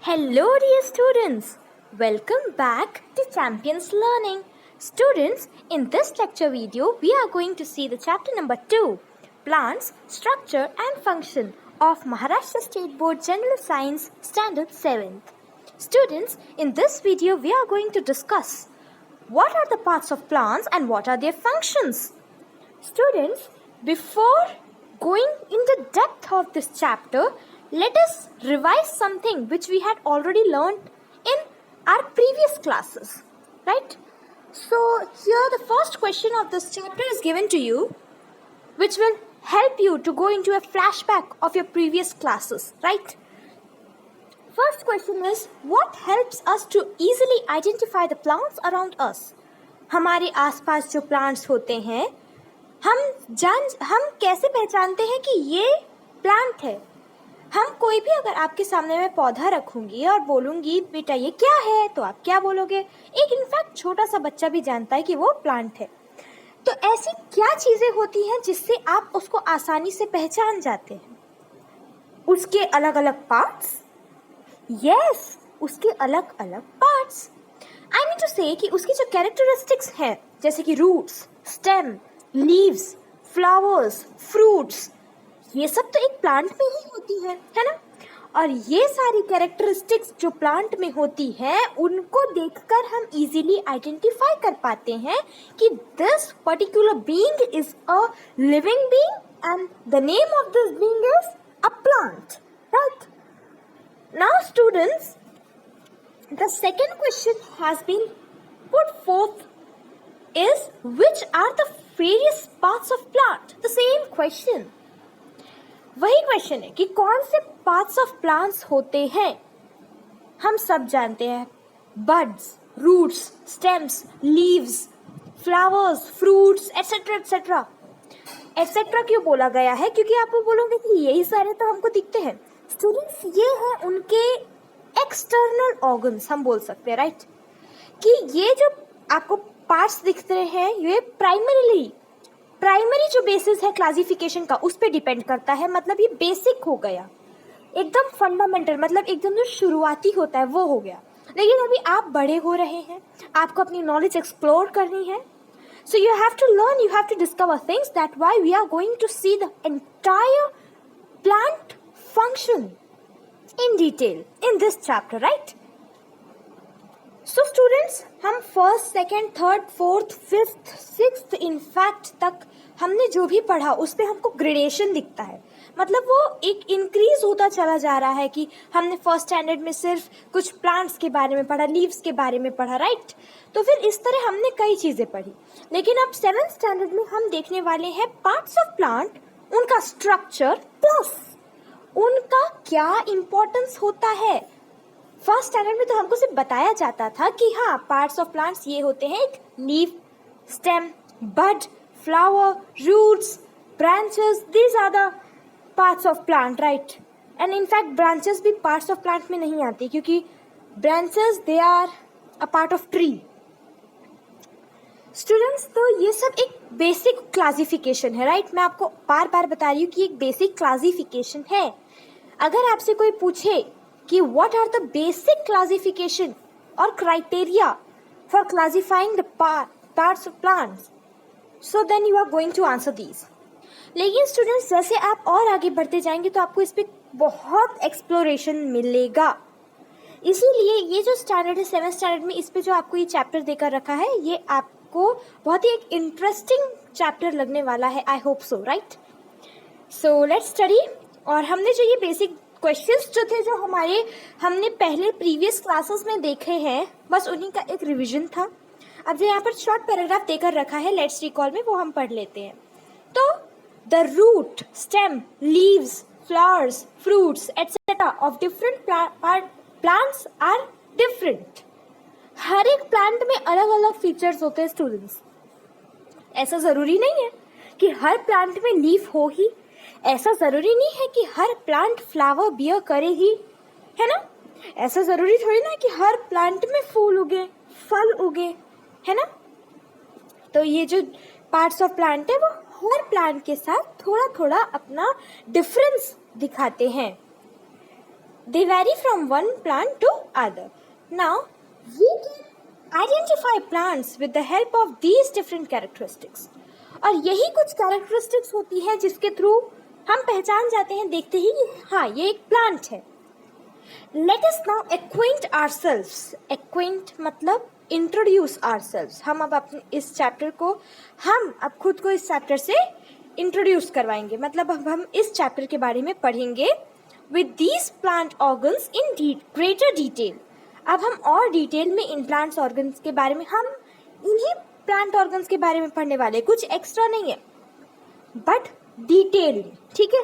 Hello dear students, welcome back to Champions Learning. Students, in this lecture video, we are going to see the chapter number 2, Plants, Structure and Function of Maharashtra State Board General Science Standard 7th. Students, in this video, we are going to discuss what are the parts of plants and what are their functions. Students, before going into depth of this chapter, let us revise something which we had already learned in our previous classes, right? So here the first question of this chapter is given to you, which will help you to go into a flashback of your previous classes, right? First question is, what helps us to easily identify the plants around us? हमारे आसपास जो plants होते हैं, हम कैसे पहचानते हैं कि ये प्लांट है? हम कोई भी अगर आपके सामने में पौधा रखूंगी और बोलूंगी बेटा ये क्या है, तो आप क्या बोलोगे? एक इनफैक्ट छोटा सा बच्चा भी जानता है कि वो प्लांट है. तो ऐसी क्या चीजें होती हैं जिससे आप उसको आसानी से पहचान जाते हैं? उसके अलग अलग पार्ट्स. यस, उसके अलग अलग पार्ट्स. आई मीन टू से कि उसकी जो कैरेक्टरिस्टिक्स हैं, जैसे कि roots, stem, leaves, flowers, fruits, ये सब तो एक प्लांट में ही होती है ना? और ये सारी कैरेक्टरिस्टिक्स जो प्लांट में होती हैं, उनको देखकर हम इजीली आइडेंटिफाई कर पाते हैं कि this particular being is a living being and the name of this being is a plant, right? Now students, the second question has been put forth is which are the various parts of plant? The same question. वही question है कि कौन से parts of plants होते हैं. हम सब जानते हैं buds, roots, stems, leaves, flowers, fruits, etcetera etcetera. Etcetera क्यों बोला गया है? क्योंकि आप वो बोलोगे कि यही सारे तो हमको दिखते हैं. स्टूडेंट्स, ये है उनके एक्सटर्नल ऑर्गन्स, हम बोल सकते हैं, राइट? कि ये जो आपको पार्ट्स दिख रहे हैं, ये प्राइमरी जो बेसिस है क्लासिफिकेशन का, उस पर डिपेंड करता है. मतलब ये बेसिक हो गया, एकदम फंडामेंटल, मतलब एकदम जो शुरुआती होता है वो हो गया. लेकिन अभी आप बड़े हो रहे हैं, आपको अपनी नॉलेज एक्सप्लोर करनी है. So you have to learn, you have to discover things. That why we are going to see the entire plant function in detail in this chapter, right? So students, हम first, second, third, fourth, fifth, sixth in fact तक हमने जो भी पढ़ा उस पर हमको gradation दिखता है. मतलब वो एक इंक्रीज होता चला जा रहा है कि हमने फर्स्ट स्टैंडर्ड में सिर्फ कुछ प्लांट्स के बारे में पढ़ा, लीव्स के बारे में पढ़ा, राइट? तो फिर इस तरह हमने कई चीज़ें पढ़ी. लेकिन अब सेवेंथ स्टैंडर्ड में हम देखने वाले हैं पार्ट्स ऑफ प्लांट, उनका स्ट्रक्चर प्लस उनका क्या इम्पोर्टेंस होता है. फर्स्ट स्टैंडर्ड में तो हमको सिर्फ बताया जाता था कि हाँ, पार्ट्स ऑफ प्लांट्स ये होते हैं, एक leaf, stem, bud, flower, roots, branches, these are the parts of plant, right? And in fact branches भी पार्ट्स ऑफ प्लांट में नहीं आती, क्योंकि branches they are a part of tree. Students, तो ये सब एक बेसिक क्लासिफिकेशन है, राइट? मैं आपको बार बार बता रही हूँ कि एक बेसिक क्लासिफिकेशन है. अगर आपसे कोई पूछे कि what are the basic classification or criteria for classifying the parts of plants, so then you are going to answer these. लेकिन स्टूडेंट्स, जैसे आप और आगे बढ़ते जाएंगे तो आपको इस पर बहुत एक्सप्लोरेशन मिलेगा. इसीलिए ये जो स्टैंडर्ड है, सेवेंथ स्टैंडर्ड में, इस पे जो आपको ये चैप्टर देकर रखा है, ये आपको बहुत ही एक इंटरेस्टिंग चैप्टर लगने वाला है. I hope so, right? So let's study. और हमने जो ये बेसिक क्वेश्चंस जो थे, जो हमने पहले प्रीवियस क्लासेस में देखे हैं, बस उन्हीं का एक रिवीजन था. अब जो यहाँ पर शॉर्ट पैराग्राफ देकर रखा है, लेट्स रिकॉल में, वो हम पढ़ लेते हैं. तो the root, stem, leaves, flowers, fruits etcetera of different plants are different. हर एक प्लांट में अलग अलग फीचर्स होते हैं स्टूडेंट्स. ऐसा जरूरी नहीं है कि हर प्लांट में लीफ हो ही, ऐसा जरूरी नहीं है कि हर प्लांट फ्लावर बियर करे ही, है ना? ऐसा जरूरी थोड़ी ना कि हर प्लांट में फूल उगे, फल उगे, है ना? तो ये जो पार्ट्स ऑफ प्लांट है, वो हर प्लांट के साथ थोड़ा थोड़ा अपना डिफरेंस दिखाते हैं. They vary from one plant to other. Now, we can identify plants with the help of these different characteristics. और यही कुछ characteristics होती है जिसके थ्रू हम पहचान जाते हैं देखते ही कि हाँ ये एक प्लांट है. Let us now acquaint ourselves. Acquaint मतलब introduce ourselves. हम अब अपने इस चैप्टर को हम अब खुद को इस चैप्टर से इंट्रोड्यूस करवाएंगे. मतलब अब हम इस चैप्टर के बारे में पढ़ेंगे with these plant organs in greater detail. अब हम और डिटेल में इन प्लांट्स ऑर्गन्स के बारे में हम इन्हीं प्लांट ऑर्गन्स के बारे में पढ़ने वाले. कुछ एक्स्ट्रा नहीं है बट डिटेल. ठीक है,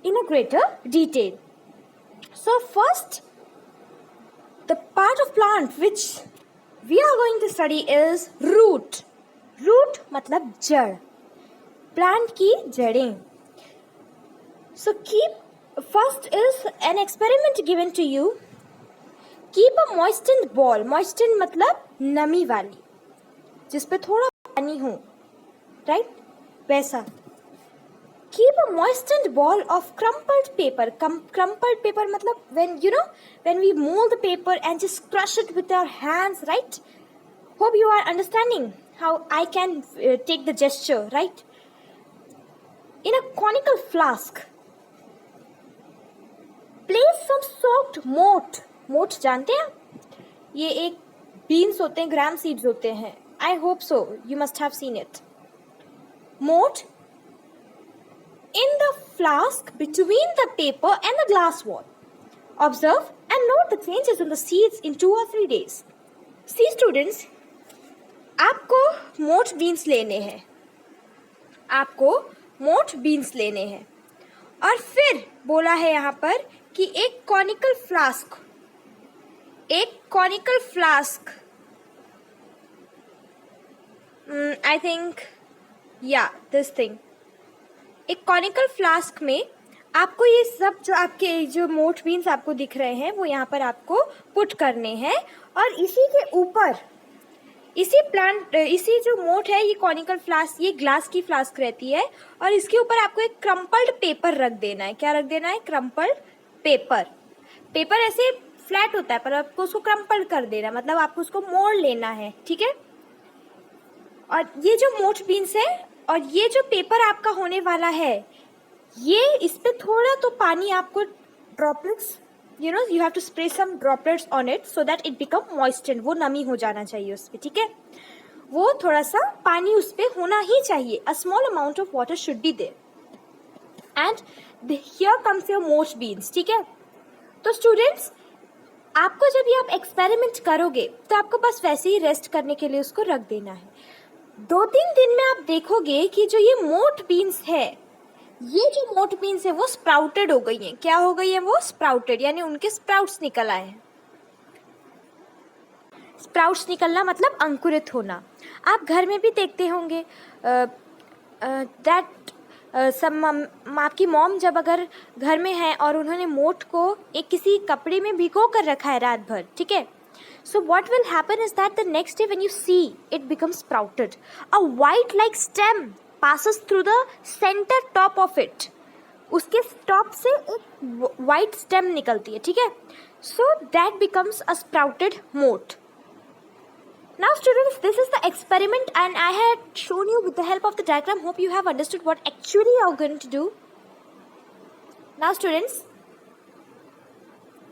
in a greater detail. So first, the part of plant which we are going to study is root. Root मतलब जड़, plant की जड़ें. So first is an experiment given to you. Keep a moistened ball. Moistened मतलब नमी वाली, जिस पे थोड़ा पानी हो, right? वैसा. Keep a moistened ball of crumpled paper. Crumpled paper मतलब when we mold the paper and just crush it with our hands, right? Hope you are understanding how I can take the gesture, right? In a conical flask, place some soaked moat. Moat जानते हैं? ये एक beans होते हैं, gram seeds होते हैं. I hope so. You must have seen it. Moat in the flask between the paper and the glass wall. Observe and note the changes in the seeds in 2 or 3 days. See students, आपको मोठ beans लेने हैं. आपको मोठ beans लेने हैं और फिर बोला है यहाँ पर कि एक conical flask, I think this thing. एक कॉनिकल फ्लास्क में आपको ये सब जो आपके जो मोठ बीन्स आपको दिख रहे हैं वो यहाँ पर आपको पुट करने हैं और इसी के ऊपर इसी जो मोठ है ये कॉनिकल फ्लास्क, ये ग्लास की फ्लास्क रहती है और इसके ऊपर आपको एक क्रम्पल्ड पेपर रख देना है. क्या रख देना है? Crumpled paper. पेपर ऐसे फ्लैट होता है पर आपको उसको क्रम्पल्ड कर देना, मतलब आपको उसको मोड़ लेना है. ठीक है, और ये जो मोठ बीन्स है और ये जो पेपर आपका होने वाला है, ये इस पे थोड़ा तो पानी आपको droplets, you have to spray some droplets on it so that it become moistened. वो नमी हो जाना चाहिए उस पे. ठीक है, वो थोड़ा सा पानी उस पे होना ही चाहिए. A small amount of water should be there. And here comes your moठ beans. ठीक है, तो स्टूडेंट्स आपको जब ये आप एक्सपेरिमेंट करोगे तो आपको बस वैसे ही रेस्ट करने के लिए उसको रख देना है. 2-3 दिन में आप देखोगे कि जो ये मोठ बीन्स है, ये जो मोठ बीन्स है वो स्प्राउटेड हो गई हैं. क्या हो गई है? वो स्प्राउटेड, यानी उनके स्प्राउट्स निकल आए हैं. स्प्राउट्स निकलना मतलब अंकुरित होना. आप घर में भी देखते होंगे दैट आपकी मॉम जब अगर घर में है और उन्होंने मोठ को एक किसी कपड़े में भिगो कर रखा है रात भर. ठीक है, so what will happen is that the next day when you see it becomes sprouted, a white like stem passes through the center top of it. उसके टॉप से एक white stem निकलती है. ठीक है, so that becomes a sprouted moat. Now students, this is the experiment and I had shown you with the help of the diagram. Hope you have understood what actually you are going to do. Now students,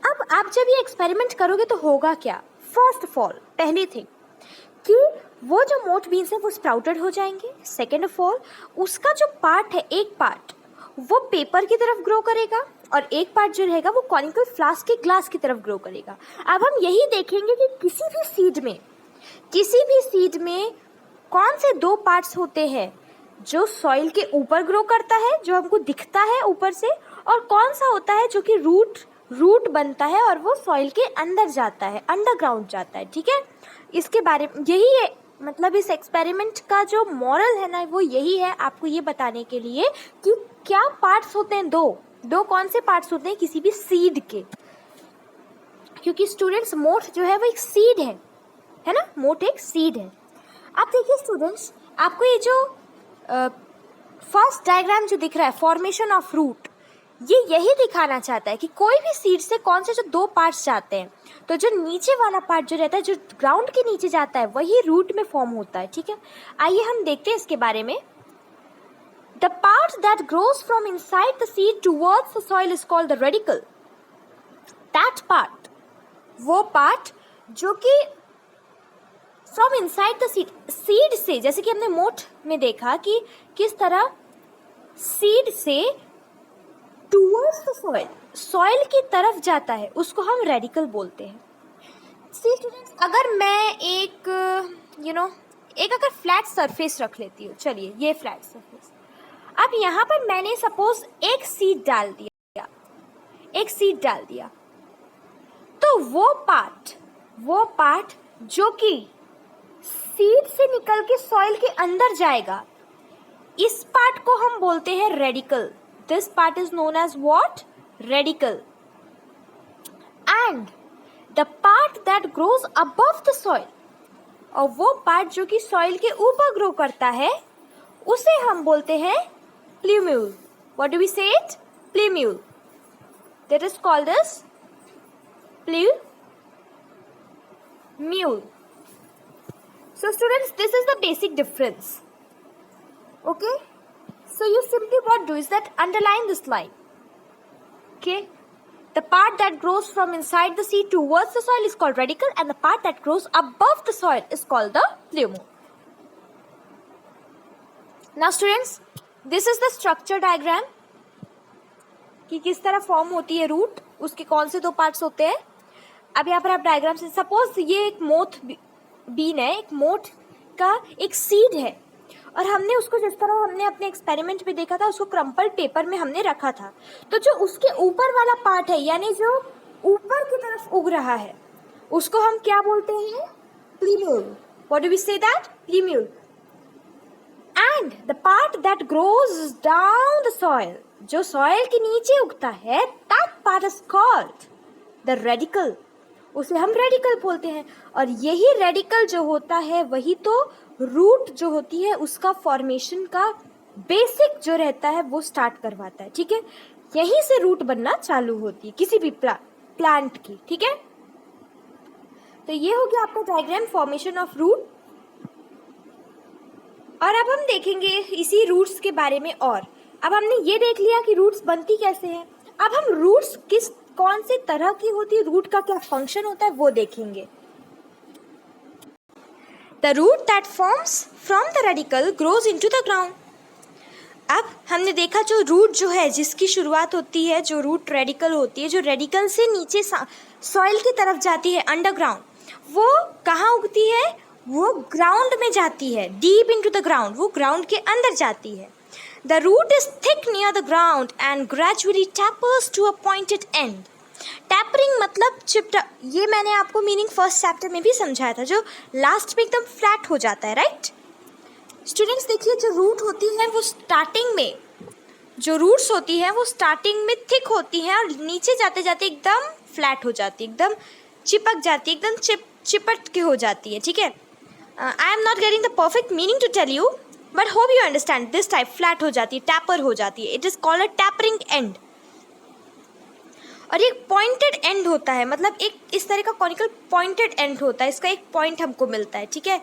अब आप जब ये experiment करोगे तो होगा क्या? First of all, पहली thing कि वो जो मोठ बीन्स है वो स्प्राउटेड हो जाएंगे. सेकेंड ऑफ ऑल, उसका जो पार्ट है, एक पार्ट वो पेपर की तरफ ग्रो करेगा और एक पार्ट जो रहेगा वो कॉनिकल फ्लास्क के ग्लास की तरफ ग्रो करेगा. अब हम यही देखेंगे कि किसी भी सीड में कौन से 2 पार्ट्स होते हैं जो सॉइल के ऊपर ग्रो करता है, जो हमको दिखता है ऊपर से, और कौन सा होता है जो कि रूट बनता है और वो सॉइल के अंदर जाता है, अंडरग्राउंड जाता है. ठीक है, इसके बारे में यही है, मतलब इस एक्सपेरिमेंट का जो मॉरल है ना वो यही है, आपको ये बताने के लिए कि क्या पार्ट्स होते हैं. दो कौन से पार्ट्स होते हैं किसी भी सीड के, क्योंकि स्टूडेंट्स मोठ जो है वो एक सीड है ना, मोठ एक सीड है. आप देखिए स्टूडेंट्स, आपको ये जो फर्स्ट डायग्राम जो दिख रहा है, फॉर्मेशन ऑफ रूट, ये यही दिखाना चाहता है कि कोई भी सीड से कौन से जो दो पार्ट्स जाते हैं, तो जो नीचे वाला पार्ट जो रहता है, जो ग्राउंड के नीचे जाता है, वही रूट में फॉर्म होता है। ठीक है, आइए हम देखते हैं इसके बारे में। The part that grows from inside the seed towards the soil is called the radical. That part, वो पार्ट जो कि from inside the seed, seed से, जैसे कि हमने मोठ में देखा कि किस तरह सीड से टूवर्ड्स द सॉइल, सॉइल की तरफ जाता है, उसको हम रेडिकल बोलते हैं। सी स्टूडेंट्स, अगर मैं एक एक अगर फ्लैट सरफेस रख लेती हूँ, चलिए ये फ्लैट सरफेस, अब यहाँ पर मैंने सपोज एक सीड डाल दिया, तो वो पार्ट जो कि सीड से निकल के सॉइल के अंदर जाएगा, इस पार्ट को हम बोलते हैं radical. This part is known as what? Radical. And the part that grows above the soil, और वो पार्ट जो कि सॉइल के ऊपर ग्रो करता है, उसे हम बोलते हैं plumule. What do we say it? Plumule. That is called as plumule. So students, this is the basic difference. Okay? So you simply what do is that underline this line. Okay? The part that grows from inside the seed towards the soil is called radical, and the part that grows above the soil is called the plumule. Now students, this is the structure diagram कि किस तरह form होती है root, उसके कौन से दो parts होते हैं। अब यहाँ पर आप डायग्राम से, सपोज ये एक मोठ बीन है, एक मोठ का एक सीड है, और हमने उसको जिस तरह हमने अपने एक्सपेरिमेंट में देखा था, उसको क्रम्पल्ड पेपर में हमने रखा था, तो जो उसके ऊपर वाला पार्ट है, यानी जो ऊपर की तरफ उग रहा है, उसको हम क्या बोलते हैं? Plumule. What do we say that? Plumule. And the part that grows down the soil, जो सॉइल के नीचे उगता है, that part is called the radical, उसे हम रेडिकल बोलते हैं। और यही रेडिकल जो होता है, वही तो रूट जो होती है उसका फॉर्मेशन का बेसिक जो रहता है वो स्टार्ट करवाता है। ठीक है, यहीं से रूट बनना चालू होती है किसी भी प्लांट की। ठीक है, तो ये हो गया आपका डायग्राम फॉर्मेशन ऑफ रूट। और अब हम देखेंगे इसी रूट्स के बारे में। और अब हमने ये देख लिया कि रूट्स बनती कैसे हैं, अब हम रूट्स कौन से तरह की होती है, रूट का क्या फंक्शन होता है, वो देखेंगे। The root that forms from the radical grows into the ground. अब हमने देखा जो रूट जो है, जिसकी शुरुआत होती है, जो रूट रेडिकल होती है, जो रेडिकल से नीचे सॉइल की तरफ जाती है अंडरग्राउंड, वो कहाँ उगती है? वो ग्राउंड में जाती है, डीप इनटू द ग्राउंड, वो ग्राउंड के अंदर जाती है। The root is thick near the ground and gradually tapers to a pointed end. Tapering मतलब चिपटा, ये मैंने आपको मीनिंग फर्स्ट चैप्टर में भी समझाया था, जो लास्ट में एकदम फ्लैट हो जाता है, राइट स्टूडेंट्स। देखिए जो रूट होती है वो स्टार्टिंग में, जो रूट्स होती है वो स्टार्टिंग में थिक होती हैं और नीचे जाते जाते एकदम फ्लैट हो जाती है, एकदम चिपक जाती है, एकदम चिपट के हो जाती है। ठीक है, I am not getting the perfect meaning to tell you, but hope you understand. This type flat हो जाती है, टैपर हो जाती है, it is called a tapering end. और एक पॉइंटेड एंड होता है, मतलब एक इस तरह का कॉनिकल पॉइंटेड एंड होता है, इसका एक पॉइंट हमको मिलता है। ठीक है,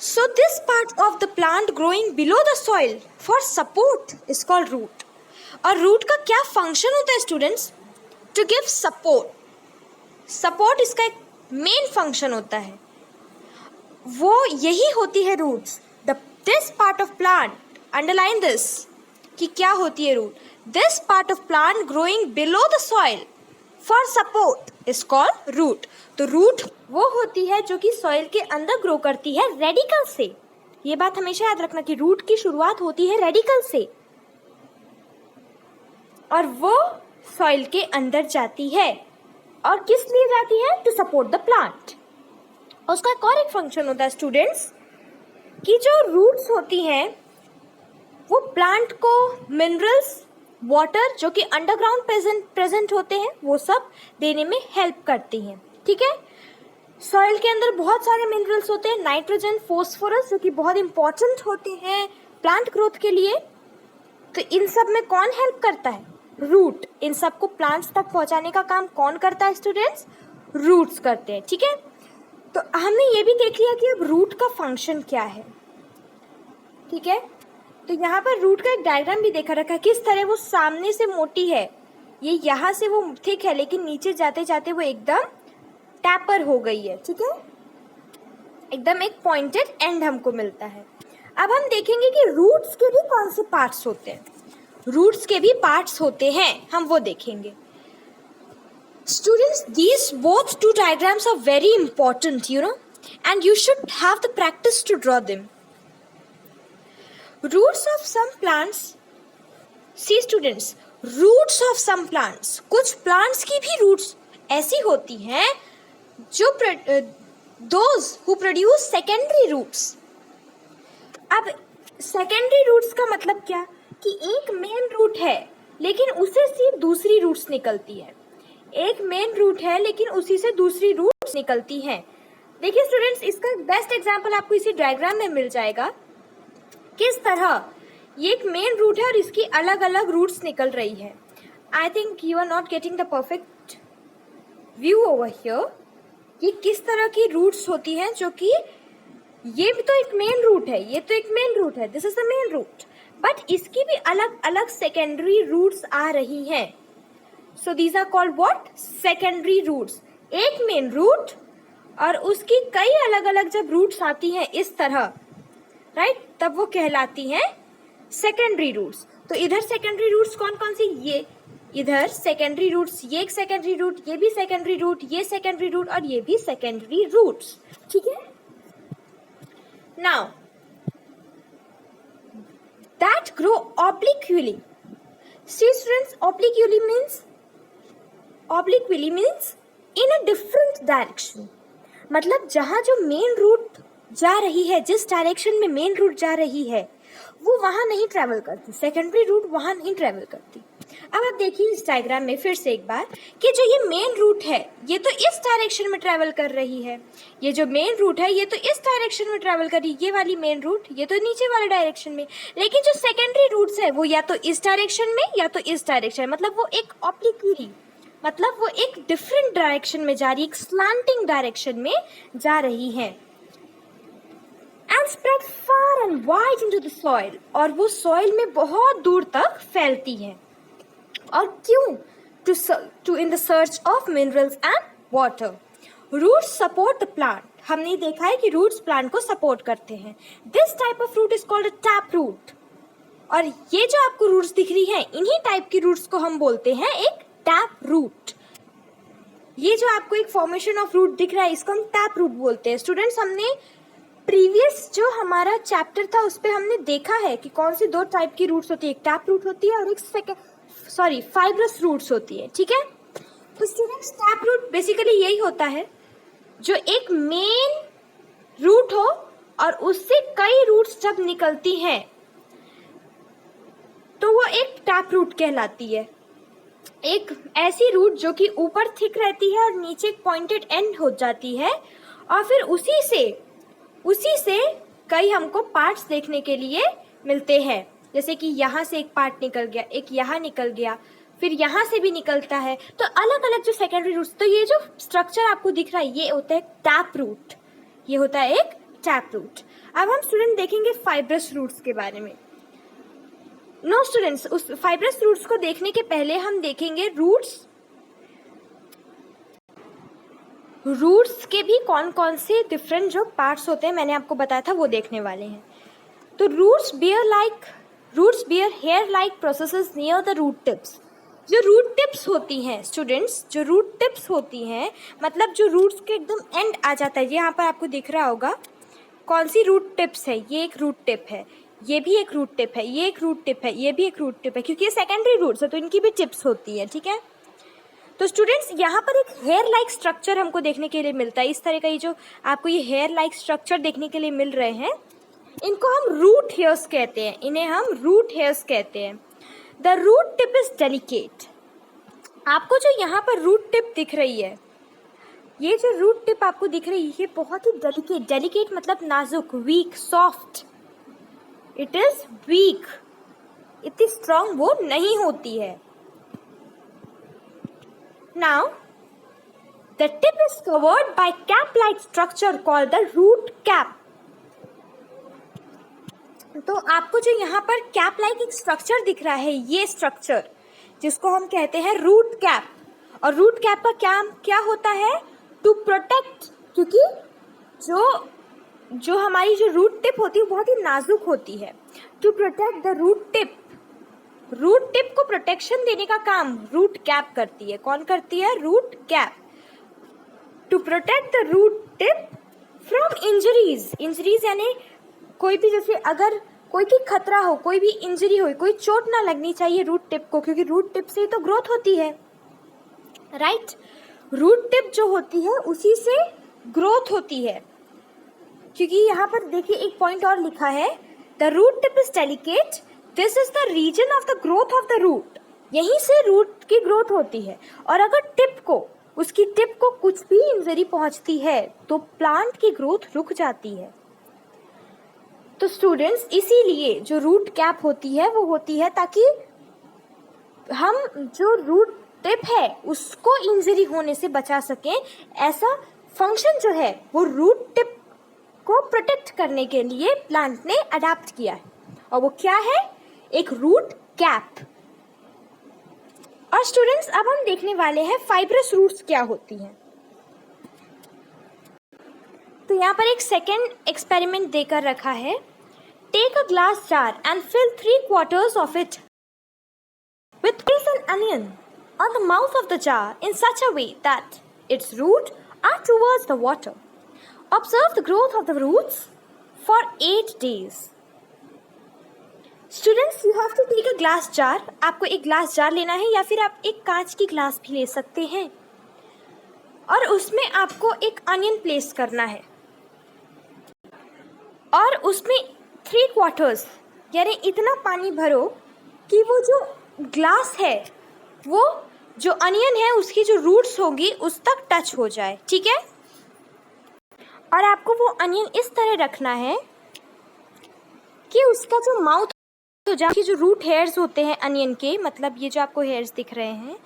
so this part of the plant growing below the soil for support is called root. और रूट का क्या फंक्शन होता है students? To give support. Support इसका एक मेन फंक्शन होता है, वो यही होती है roots. This part of plant, underline this कि क्या होती है root. This part of plant growing below the soil for support is called root. तो रूट वो होती है जो कि सॉइल के अंदर ग्रो करती है रेडिकल से। ये बात हमेशा याद रखना कि रूट की शुरुआत होती है रेडिकल से और वो सॉइल के अंदर जाती है। और किस लिए जाती है? To support the plant. उसका एक और एक फंक्शन होता है स्टूडेंट्स कि जो रूट्स होती हैं वो प्लांट को मिनरल्स, वाटर जो कि अंडरग्राउंड प्रेजेंट होते हैं, वो सब देने में हेल्प करती हैं। ठीक है, सॉइल के अंदर बहुत सारे मिनरल्स होते हैं, नाइट्रोजन, फॉस्फोरस, जो कि बहुत इंपॉर्टेंट होते हैं प्लांट ग्रोथ के लिए। तो इन सब में कौन हेल्प करता है? रूट। इन सबको प्लांट्स तक पहुंचाने का काम कौन करता है स्टूडेंट्स? रूट्स करते हैं, ठीक है। तो हमने ये भी देख लिया कि अब रूट का फंक्शन क्या है, ठीक है। तो यहाँ पर रूट का एक डायग्राम भी देखा रखा है, किस तरह वो सामने से मोटी है, ये यहाँ से वो थिक है, लेकिन नीचे जाते जाते वो एकदम टैपर हो गई है, ठीक है। एकदम एक पॉइंटेड एंड हमको मिलता है। अब हम देखेंगे कि रूट्स के भी कौन से पार्ट्स होते हैं। रूट्स के भी पार्ट्स होते हैं, हम वो देखेंगे। Students, these both two diagrams are very important, and you should have the practice to draw them. Roots of some plants. See students, roots of some plants. कुछ plants की भी roots ऐसी होती हैं जो those who produce secondary roots. अब secondary roots का मतलब क्या कि एक मेन रूट है लेकिन उसे से दूसरी रूट्स निकलती है। एक मेन रूट है लेकिन उसी से दूसरी रूट्स निकलती हैं। देखिए स्टूडेंट्स, इसका बेस्ट एग्जांपल आपको इसी डायग्राम में मिल जाएगा। किस तरह ये एक मेन रूट है और इसकी अलग अलग रूट्स निकल रही है। I think you are not getting the perfect view over here. ये किस तरह की रूट्स होती हैं, जो कि ये भी तो एक मेन रूट है, ये तो एक मेन रूट है, this is the main root, but इसकी भी अलग अलग सेकेंडरी रूट्स आ रही हैं। So these are called what? Secondary roots. एक मेन रूट और उसकी कई अलग अलग जब रूट्स आती हैं इस तरह, राइट, तब वो कहलाती हैं सेकेंडरी रूट्स। तो इधर सेकेंडरी रूट्स कौन कौन सी? ये इधर सेकेंडरी रूट्स, ये एक सेकेंडरी रूट, ये भी सेकेंडरी रूट, ये सेकेंडरी रूट और ये भी सेकेंडरी रूट्स, ठीक है। Now that grow obliquely. See students, obliquely means in a different direction. मतलब जहाँ जो मेन रूट जा रही है, जिस डायरेक्शन में मेन रूट जा रही है, वो वहाँ नहीं ट्रैवल करती, सेकेंडरी रूट वहाँ नहीं ट्रैवल करती। अब आप देखिए इस डायग्राम में फिर से एक बार कि जो ये मेन रूट है ये तो इस डायरेक्शन में ट्रैवल कर रही है, ये जो मेन रूट है ये तो इस डायरेक्शन में ट्रैवल कर रही है, ये वाली मेन रूट ये तो नीचे वाले डायरेक्शन में, लेकिन जो सेकेंडरी रूट्स है वो या तो इस डायरेक्शन में या तो इस डायरेक्शन में, मतलब वो एक ऑब्लिक्विली, मतलब वो एक डिफरेंट डायरेक्शन में जा रही है, एक स्लैंटिंग डायरेक्शन में जा रही है। And spread far and wide into the soil, और वो सॉइल में बहुत दूर तक फैलती है। और क्यों? To in the search of minerals and water. Roots support the plant. हमने देखा है कि roots plant को support करते हैं। This type of root is called a tap root. और ये जो आपको roots दिख रही हैं, इन्हीं टाइप की roots को हम बोलते हैं एक tap root. ये जो आपको एक formation of root दिख रहा है, इसको हम tap root बोलते हैं। स्टूडेंट्स, हमने प्रीवियस जो हमारा चैप्टर था उस पर हमने देखा है कि कौन सी दो टाइप की रूट्स होती है, एक टैप रूट होती है और एक फाइब्रस रूट्स होती है, ठीक है। तो स्टूडेंट्स, टैप रूट बेसिकली यही होता है जो एक मेन रूट हो और उससे कई रूट्स जब निकलती हैं तो वो एक टैप रूट कहलाती है। एक ऐसी रूट जो कि ऊपर थिक रहती है और नीचे पॉइंटेड एंड हो जाती है, और फिर उसी से कई हमको पार्ट्स देखने के लिए मिलते हैं, जैसे कि यहाँ से एक पार्ट निकल गया, एक यहाँ निकल गया, फिर यहाँ से भी निकलता है, तो अलग अलग जो सेकेंडरी रूट्स। तो ये जो स्ट्रक्चर आपको दिख रहा है ये होता है टैप रूट, ये होता है एक टैप रूट। अब हम स्टूडेंट देखेंगे फाइब्रस रूट्स के बारे में। नो स्टूडेंट्स, उस फाइब्रस रूट्स को देखने के पहले हम देखेंगे रूट्स के भी कौन कौन से डिफरेंट जो पार्ट्स होते हैं, मैंने आपको बताया था, वो देखने वाले हैं। तो roots bear hair like processes near the root tips. जो रूट टिप्स होती हैं स्टूडेंट्स, जो रूट टिप्स होती हैं मतलब जो रूट्स के एकदम एंड आ जाता है, यहाँ पर आपको दिख रहा होगा कौन सी रूट टिप्स है। ये एक रूट टिप है, ये भी एक रूट टिप है, ये एक रूट टिप है, ये भी एक रूट टिप है, क्योंकि ये सेकेंडरी रूट्स है तो इनकी भी टिप्स होती है, ठीक है। तो स्टूडेंट्स, यहाँ पर एक हेयर लाइक स्ट्रक्चर हमको देखने के लिए मिलता है। इस तरह का ये जो आपको ये हेयर लाइक स्ट्रक्चर देखने के लिए मिल रहे हैं, इनको हम रूट हेयर्स कहते हैं, इन्हें हम रूट हेयर्स कहते हैं। The root tip is delicate. आपको जो यहाँ पर रूट टिप दिख रही है, ये जो रूट टिप आपको दिख रही है ये बहुत ही डेलिकेट मतलब नाजुक, weak, soft, it is weak, इतनी स्ट्रॉन्ग वो नहीं होती है। Now the tip is covered by cap like structure called the root cap. तो आपको जो यहाँ पर कैप लाइक एक स्ट्रक्चर दिख रहा है, ये स्ट्रक्चर जिसको हम कहते हैं रूट कैप। और रूट कैप का क्या होता है? टू प्रोटेक्ट, क्योंकि जो हमारी जो रूट टिप होती है वो बहुत ही नाजुक होती है। To protect the root tip को प्रोटेक्शन देने का काम रूट कैप करती है। कौन करती है? Root cap. To protect the root tip from injuries यानी कोई भी, जैसे अगर कोई भी खतरा हो, कोई भी इंजरी हो, कोई चोट ना लगनी चाहिए रूट टिप को, क्योंकि रूट टिप से ही तो ग्रोथ होती है, राइट? रूट टिप जो होती है उसी से ग्रोथ होती है। क्योंकि यहाँ पर देखिए एक पॉइंट और लिखा है, the root tip is delicate, this is the reason of the growth of the root. यहीं से रूट की ग्रोथ होती है। और अगर उसकी टिप को कुछ भी इंजरी पहुंचती है तो प्लांट की ग्रोथ रुक जाती है। तो स्टूडेंट्स, इसीलिए जो रूट कैप होती है वो होती है ताकि हम जो रूट टिप है उसको इंजरी होने से बचा सकें। ऐसा फंक्शन जो है वो रूट टिप को प्रोटेक्ट करने के लिए प्लांट ने अडॉप्ट किया है, और वो क्या है? एक रूट कैप। और स्टूडेंट्स, अब हम देखने वाले हैं फाइब्रस रूट्स क्या होती हैं। तो यहाँ पर एक सेकेंड एक्सपेरिमेंट देकर रखा है। Take a glass jar and fill 3/4 of it with place an onion on the mouth of the jar in such a way that its roots are towards the water. Observe the growth of the roots for 8 days. Students, you have to take a glass jar. आपको एक glass jar लेना है या फिर आप एक कांच की ग्लास भी ले सकते हैं, और उसमें आपको एक अनियन प्लेस करना है, और उसमें 3/4 यानी इतना पानी भरो कि वो जो ग्लास है, वो जो अनियन है उसकी जो रूट्स होगी उस तक टच हो जाए, ठीक है? और आपको वो अनियन इस तरह रखना है कि उसका जो माउथ हो जाए, कि जो रूट हेयर्स होते हैं अनियन के, मतलब ये जो आपको हेयर्स दिख रहे हैं,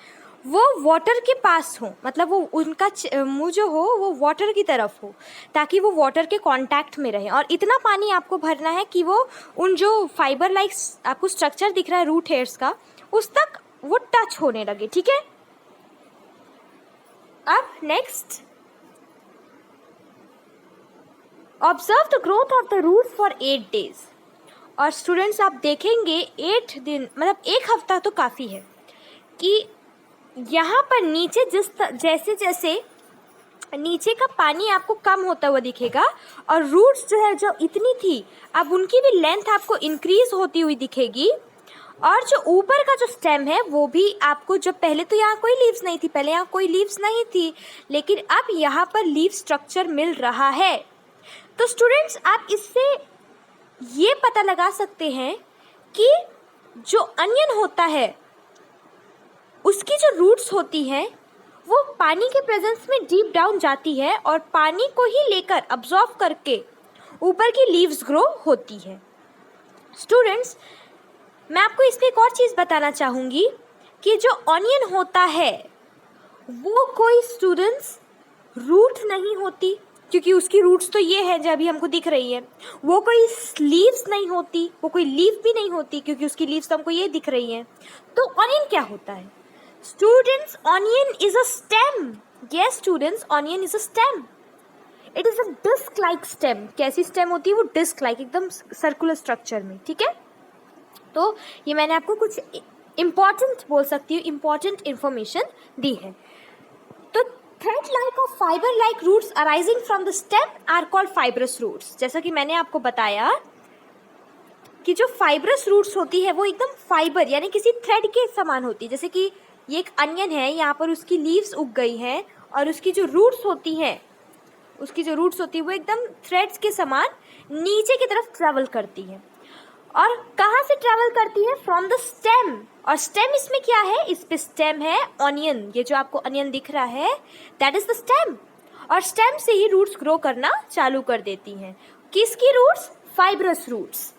वो वाटर के पास हो, मतलब वो उनका मुंह जो हो वो वाटर की तरफ हो, ताकि वो वाटर के कांटेक्ट में रहे। और इतना पानी आपको भरना है कि वो उन जो फाइबर लाइक आपको स्ट्रक्चर दिख रहा है रूट हेयर्स का, उस तक वो टच होने लगे, ठीक है? अब next, observe the growth of the root for 8 days। और स्टूडेंट्स, आप देखेंगे 8 दिन मतलब 1 हफ्ता तो काफ़ी है, कि यहाँ पर नीचे जैसे जैसे नीचे का पानी आपको कम होता हुआ दिखेगा, और रूट्स जो है जो इतनी थी अब उनकी भी लेंथ आपको इंक्रीज होती हुई दिखेगी। और जो ऊपर का जो स्टेम है वो भी आपको, जो पहले तो यहाँ कोई लीव्स नहीं थी, पहले यहाँ कोई लीव्स नहीं थी, लेकिन अब यहाँ पर लीव स्ट्रक्चर मिल रहा है। तो स्टूडेंट्स, आप इससे ये पता लगा सकते हैं कि जो अनियन होता है उसकी जो रूट्स होती हैं वो पानी के प्रेजेंस में डीप डाउन जाती है, और पानी को ही लेकर अब्जॉर्व करके ऊपर की लीव्स ग्रो होती है। स्टूडेंट्स, मैं आपको इसमें एक और चीज़ बताना चाहूँगी कि जो ऑनियन होता है वो कोई स्टूडेंट्स रूट नहीं होती, क्योंकि उसकी रूट्स तो ये है जो अभी हमको दिख रही है। वो कोई लीव्स नहीं होती, वो कोई लीव भी नहीं होती, क्योंकि उसकी लीव्स तो हमको ये दिख रही हैं। तो ऑनियन क्या होता है? Students, onion is a stem. Yes students, onion is a stem. It is a disc like stem. कैसी स्टेम होती है वो? डिस्क लाइक, एकदम सर्कुलर स्ट्रक्चर में, ठीक है? तो ये मैंने आपको कुछ इम्पॉर्टेंट, बोल सकती हूँ इम्पॉर्टेंट इन्फॉर्मेशन दी है। तो थ्रेड लाइक और fibre like roots arising from the stem are called fibrous roots. जैसा कि मैंने आपको बताया कि जो फाइब्रस रूट्स होती है वो एकदम फाइबर यानी किसी थ्रेड के समान होती है। जैसे कि ये एक अनियन है, यहाँ पर उसकी लीव्स उग गई हैं, और उसकी जो रूट्स होती हैं वो एकदम थ्रेड्स के समान नीचे की तरफ ट्रैवल करती है। और कहाँ से ट्रैवल करती है? From the stem. और स्टेम इसमें क्या है? इस पे स्टेम है ऑनियन। ये जो आपको ऑनियन दिख रहा है दैट इज द स्टेम। और स्टेम से ही रूट्स ग्रो करना चालू कर देती हैं। किसकी रूट्स? Fibrous roots.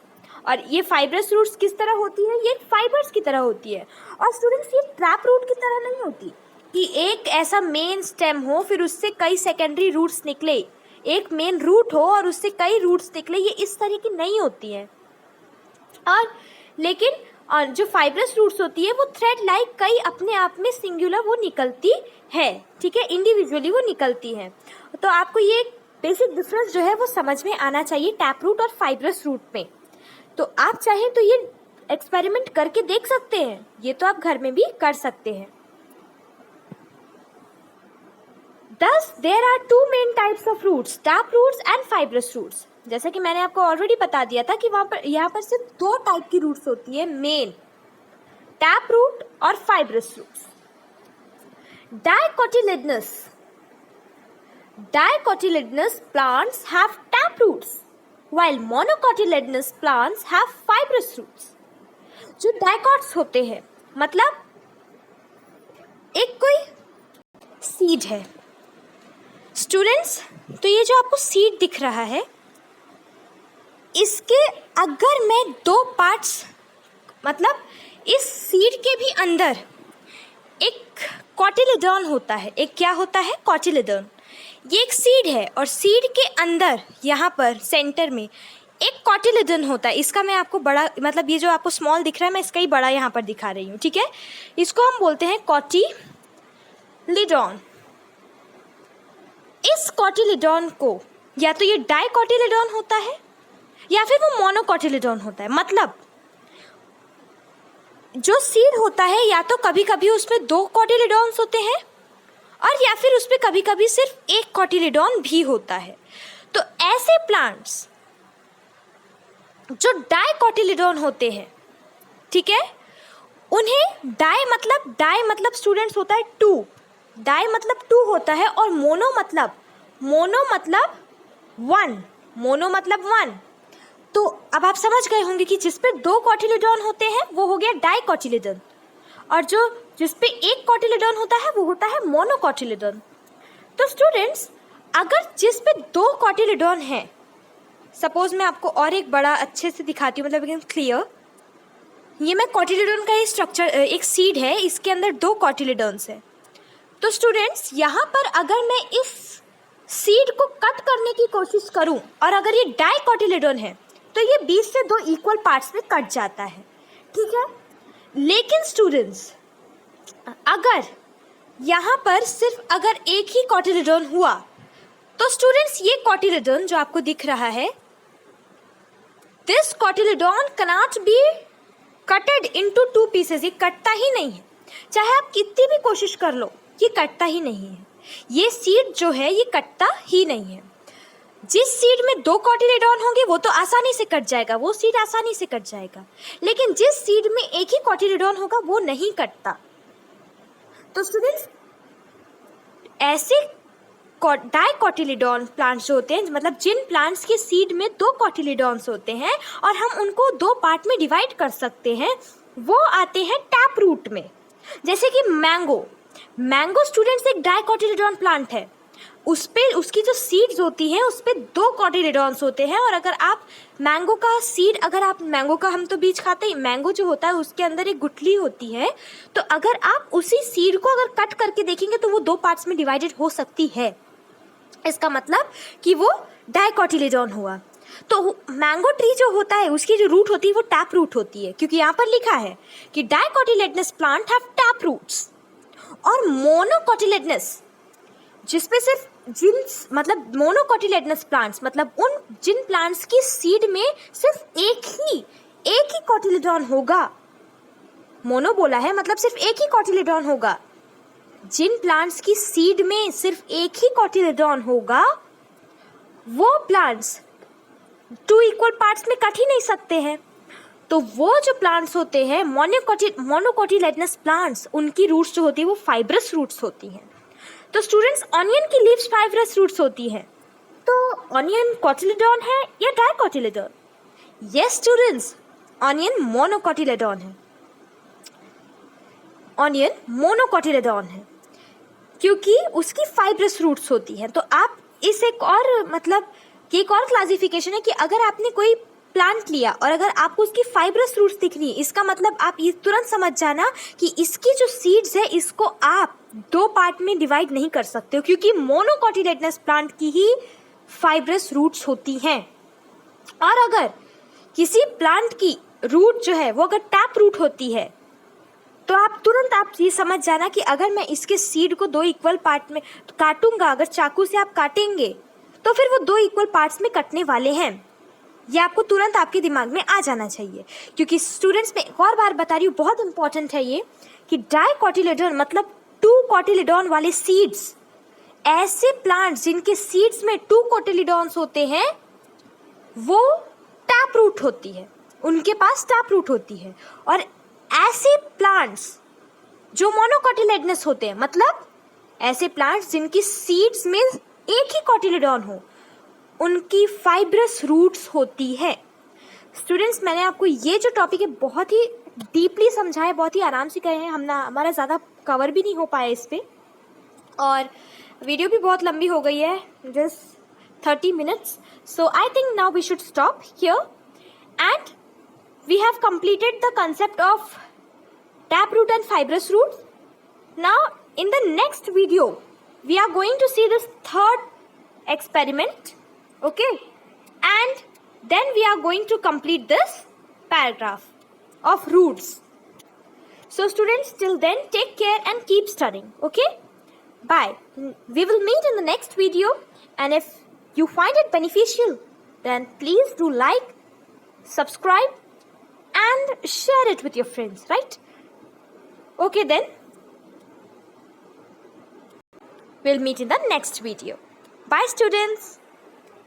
और ये फाइब्रस रूट्स किस तरह होती है, ये फाइबर्स की तरह होती है। और स्टूडेंट्स ये ट्रैप रूट की तरह नहीं होती कि एक ऐसा मेन स्टेम हो फिर उससे कई सेकेंडरी रूट्स निकले, एक मेन रूट हो और उससे कई रूट्स निकले, ये इस तरह की नहीं होती है। और लेकिन जो फाइब्रस रूट्स होती है वो थ्रेड लाइक कई अपने आप में सिंगुलर वो निकलती है, ठीक है, इंडिविजुअली वो निकलती है। तो आपको ये बेसिक डिफरेंस जो है वो समझ में आना चाहिए टैप रूट और फाइब्रस रूट में। तो आप चाहें तो ये एक्सपेरिमेंट करके देख सकते हैं, ये तो आप घर में भी कर सकते हैं। Thus, there are two main types of roots, tap roots and fibrous roots. जैसा कि मैंने आपको ऑलरेडी बता दिया था कि यहाँ पर सिर्फ दो टाइप की रूट्स होती है मेन, टैप रूट और fibrous roots. Dicotyledonous plants have tap roots, while monocotyledonous plants have fibrous roots. जो डाइकॉट्स होते हैं मतलब एक कोई सीड है स्टूडेंट्स, तो ये जो आपको सीड दिख रहा है इसके अगर मैं दो पार्ट्स मतलब इस सीड के भी अंदर एक कॉटिलेडॉन होता है, एक क्या होता है, कॉटिलेडॉन। ये एक सीड है और सीड के अंदर यहाँ पर सेंटर में एक कॉटिलेडॉन होता है। इसका मैं आपको बड़ा मतलब ये जो आपको स्मॉल दिख रहा है मैं इसका ही बड़ा यहाँ पर दिखा रही हूँ, ठीक है। इसको हम बोलते हैं कॉटिलेडॉन। इस कॉटिलेडॉन को या तो ये डाइकॉटिलेडॉन होता है या फिर वो मोनोकॉटिलेडॉन होता है। मतलब जो सीड होता है या तो कभी कभी उसमें दो कॉटिलेडॉन्स होते हैं और या फिर उसमें कभी कभी सिर्फ एक कॉटिलेडॉन भी होता है। तो ऐसे प्लांट्स जो डाइकॉटिलेडॉन होते हैं, ठीक है, उन्हें डाई मतलब स्टूडेंट्स होता है टू, डाई मतलब टू होता है और मोनो मतलब वन। तो अब आप समझ गए होंगे कि जिस पे दो कॉटिलेडॉन होते हैं वो हो गया डाइकॉटिलेडॉन और जिस पे एक कॉटिलेडॉन होता है वो होता है मोनोकॉटिलेडॉन। तो स्टूडेंट्स अगर जिस पे दो कॉटिलेडॉन है, सपोज मैं आपको और एक बड़ा अच्छे से दिखाती हूँ, मतलब एकदम क्लियर, ये मैं कॉटिलेडॉन का ही स्ट्रक्चर, एक सीड है, इसके अंदर दो कॉटिलेडॉन्स है। तो स्टूडेंट्स यहाँ पर अगर मैं इस सीड को कट करने की कोशिश करूँ और अगर ये डाइकॉटिलेडॉन है तो ये 20 से 2 इक्वल पार्ट्स में कट जाता है, ठीक है। लेकिन स्टूडेंट्स अगर यहाँ पर सिर्फ अगर एक ही कॉटिलेडॉन हुआ तो स्टूडेंट्स ये कॉटिलेडॉन जो आपको दिख रहा है, this cotyledon cannot be कटेड into 2 pieces, ये कटता ही नहीं है, चाहे आप कितनी भी कोशिश कर लो ये कटता ही नहीं है। ये सीड जो है ये कटता ही नहीं है। जिस सीड में दो कॉटिलेडॉन होंगे वो तो आसानी से कट जाएगा, वो सीड आसानी से कट जाएगा, लेकिन जिस सीड में एक ही कॉटिलेडॉन होगा वो नहीं कटता। तो स्टूडेंट्स ऐसे डाइकॉटिलेडॉन प्लांट्स जो होते हैं, मतलब जिन प्लांट्स के सीड में दो कॉटिलेडॉन्स होते हैं और हम उनको दो पार्ट में डिवाइड कर सकते हैं, वो आते हैं टैप रूट में। जैसे कि मैंगो स्टूडेंट्स एक डाइकॉटिलेडॉन प्लांट है, उस पे उसकी जो सीड्स होती हैं उस पे दो कॉटिलेडॉन्स होते हैं। और अगर आप मैंगो का हम तो बीज खाते ही, मैंगो जो होता है उसके अंदर एक गुठली होती है, तो अगर आप उसी सीड को अगर कट करके देखेंगे तो वो दो पार्ट्स में डिवाइडेड हो सकती है। इसका मतलब कि वो डाइकॉटिलेडॉन हुआ। तो मैंगो ट्री जो होता है उसकी जो रूट होती है वो टैप रूट होती है, क्योंकि यहाँ पर लिखा है कि डाइकॉटिलेडनस प्लांट हैव टैप रूट्स। और मोनोकॉटिलेडनस जिसपे सिर्फ मोनोकॉटिलेडनस प्लांट्स मतलब जिन प्लांट्स की सीड में सिर्फ एक ही कॉटिलेडॉन होगा, मोनो बोला है मतलब सिर्फ एक ही कॉटिलेडॉन होगा, जिन प्लांट्स की सीड में सिर्फ एक ही कॉटिलेडॉन होगा वो प्लांट्स 2 इक्वल पार्ट्स में कट ही नहीं सकते हैं। तो वो जो प्लांट्स होते हैं मोनोकॉटिलेडनस प्लांट्स, उनकी रूट्स जो होती है वो फाइब्रस रूट्स होती हैं। तो स्टूडेंट्स ऑनियन की लीव्स फाइब्रस रूट्स होती हैं, तो ऑनियन कॉटिलेडॉन है या डाइकॉटिलेडॉन? यस स्टूडेंट्स, ऑनियन मोनोकॉटिलेडॉन है, ऑनियन मोनोकॉटिलेडॉन है क्योंकि उसकी फाइब्रस रूट्स होती हैं। तो आप इस एक और क्लासिफिकेशन है कि अगर आपने कोई प्लांट लिया और अगर आपको उसकी फाइब्रस रूट्स दिख रही है, इसका मतलब आप ये तुरंत समझ जाना कि इसकी जो सीड्स है इसको आप दो पार्ट में डिवाइड नहीं कर सकते हो, क्योंकि मोनोकोटिलेडनस प्लांट की ही फाइब्रस रूट्स होती हैं। और अगर किसी प्लांट की रूट जो है वो अगर टैप रूट होती है तो आप तुरंत ये समझ जाना कि अगर मैं इसके सीड को दो इक्वल पार्ट में काटूंगा, अगर चाकू से आप काटेंगे तो फिर वो दो इक्वल पार्ट्स में कटने वाले हैं। ये आपको तुरंत आपके दिमाग में आ जाना चाहिए, क्योंकि स्टूडेंट्स में एक और बार बता रही हूँ, बहुत इंपॉर्टेंट है ये कि डाइकोटिलेडॉन मतलब 2 कोटिलेडॉन वाले सीड्स, ऐसे प्लांट्स जिनके सीड्स में 2 कोटिलेडॉन्स होते हैं वो टैप रूट होती है, उनके पास टैप रूट होती है। और ऐसे प्लांट्स जो मोनोकोटिलेडनस होते हैं, मतलब ऐसे प्लांट्स जिनकी सीड्स में एक ही कोटिलेडॉन हो, उनकी फाइब्रस रूट्स होती है। स्टूडेंट्स, मैंने आपको ये जो टॉपिक है बहुत ही डीपली समझाया, बहुत ही आराम से कहे हैं, हमारा ज़्यादा कवर भी नहीं हो पाया इस पर, और वीडियो भी बहुत लंबी हो गई है, just 30 minutes. So I think now we should stop here and we have completed the concept of taproot and fibrous roots. Now in the next video we are going to see this third experiment, okay, and then we are going to complete this paragraph of roots. So students, till then take care and keep studying, okay? Bye. We will meet in the next video, and if you find it beneficial then please do like, subscribe and share it with your friends, right? Okay then, we'll meet in the next video. Bye students.